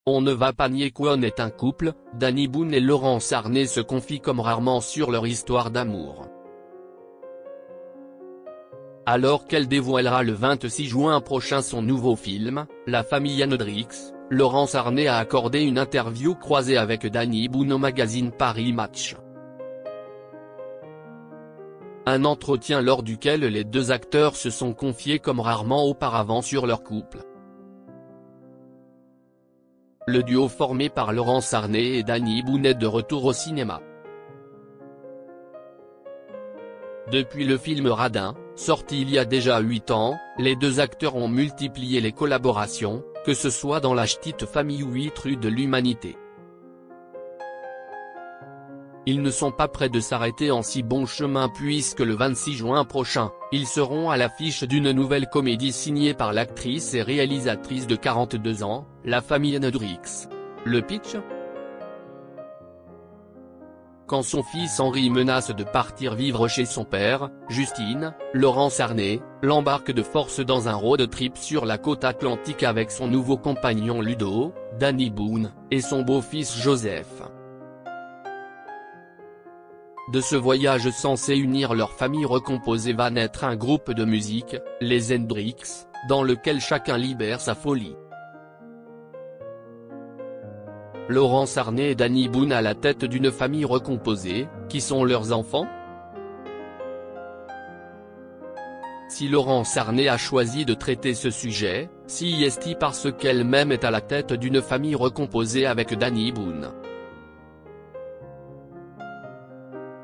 On ne va pas nier qu'On est un couple, Danny Boone et Laurence Arnay se confient comme rarement sur leur histoire d'amour. Alors qu'elle dévoilera le 26 juin prochain son nouveau film, La famille Hendrix, Laurence Arnay a accordé une interview croisée avec Danny Boone au magazine Paris Match. Un entretien lors duquel les deux acteurs se sont confiés comme rarement auparavant sur leur couple. Le duo formé par Laurence Arnay et Danny Boone est de retour au cinéma. Depuis le film Radin, sorti il y a déjà 8 ans, les deux acteurs ont multiplié les collaborations, que ce soit dans La Ch'tite Famille ou 8 rue de l'Humanité. Ils ne sont pas près de s'arrêter en si bon chemin puisque le 26 juin prochain, ils seront à l'affiche d'une nouvelle comédie signée par l'actrice et réalisatrice de 42 ans, La famille Hendrix. Le pitch ? Quand son fils Henri menace de partir vivre chez son père, Justine, Laurence Arnay, l'embarque de force dans un road trip sur la côte atlantique avec son nouveau compagnon Ludo, Danny Boone, et son beau-fils Joseph. De ce voyage censé unir leur famille recomposée va naître un groupe de musique, les Hendrix, dans lequel chacun libère sa folie. Laurence Arnay et Danny Boone à la tête d'une famille recomposée, qui sont leurs enfants ? Si Laurence Arnay a choisi de traiter ce sujet, c'est parce qu'elle-même est à la tête d'une famille recomposée avec Danny Boone.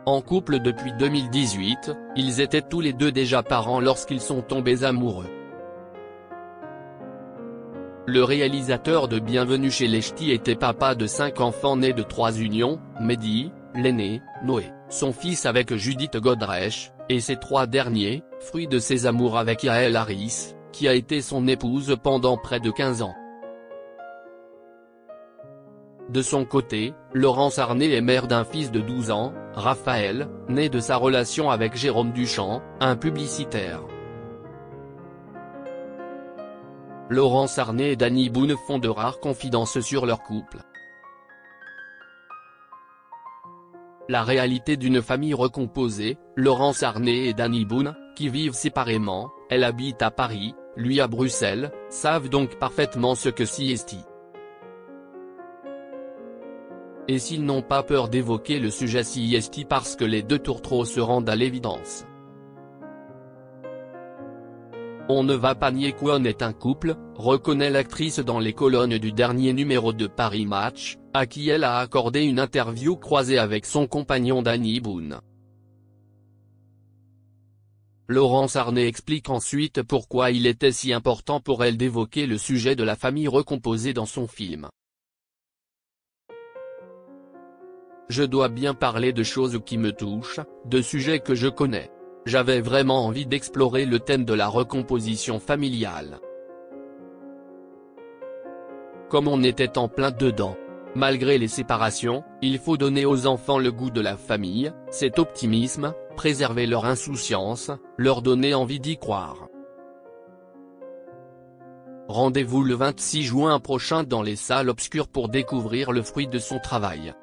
En couple depuis 2018, ils étaient tous les deux déjà parents lorsqu'ils sont tombés amoureux. Le réalisateur de Bienvenue chez les Ch'tis était papa de 5 enfants nés de 3 unions, Mehdi, l'aîné, Noé, son fils avec Judith Godrèche, et ces 3 derniers, fruits de ses amours avec Yael Harris, qui a été son épouse pendant près de 15 ans. De son côté, Laurence Arnay est mère d'un fils de 12 ans, Raphaël, né de sa relation avec Jérôme Duchamp, un publicitaire. Laurence Arnay et Danny Boone font de rares confidences sur leur couple. La réalité d'une famille recomposée, Laurence Arnay et Danny Boone, qui vivent séparément, elle habite à Paris, lui à Bruxelles, savent donc parfaitement ce que c'est. Et s'ils n'ont pas peur d'évoquer le sujet c'est parce que les deux tourtereaux se rendent à l'évidence. On ne va pas nier qu'On est un couple, reconnaît l'actrice dans les colonnes du dernier numéro de Paris Match, à qui elle a accordé une interview croisée avec son compagnon Danny Boone. Laurence Arnay explique ensuite pourquoi il était si important pour elle d'évoquer le sujet de la famille recomposée dans son film. Je dois bien parler de choses qui me touchent, de sujets que je connais. J'avais vraiment envie d'explorer le thème de la recomposition familiale. Comme on était en plein dedans. Malgré les séparations, il faut donner aux enfants le goût de la famille, cet optimisme, préserver leur insouciance, leur donner envie d'y croire. Rendez-vous le 26 juin prochain dans les salles obscures pour découvrir le fruit de son travail.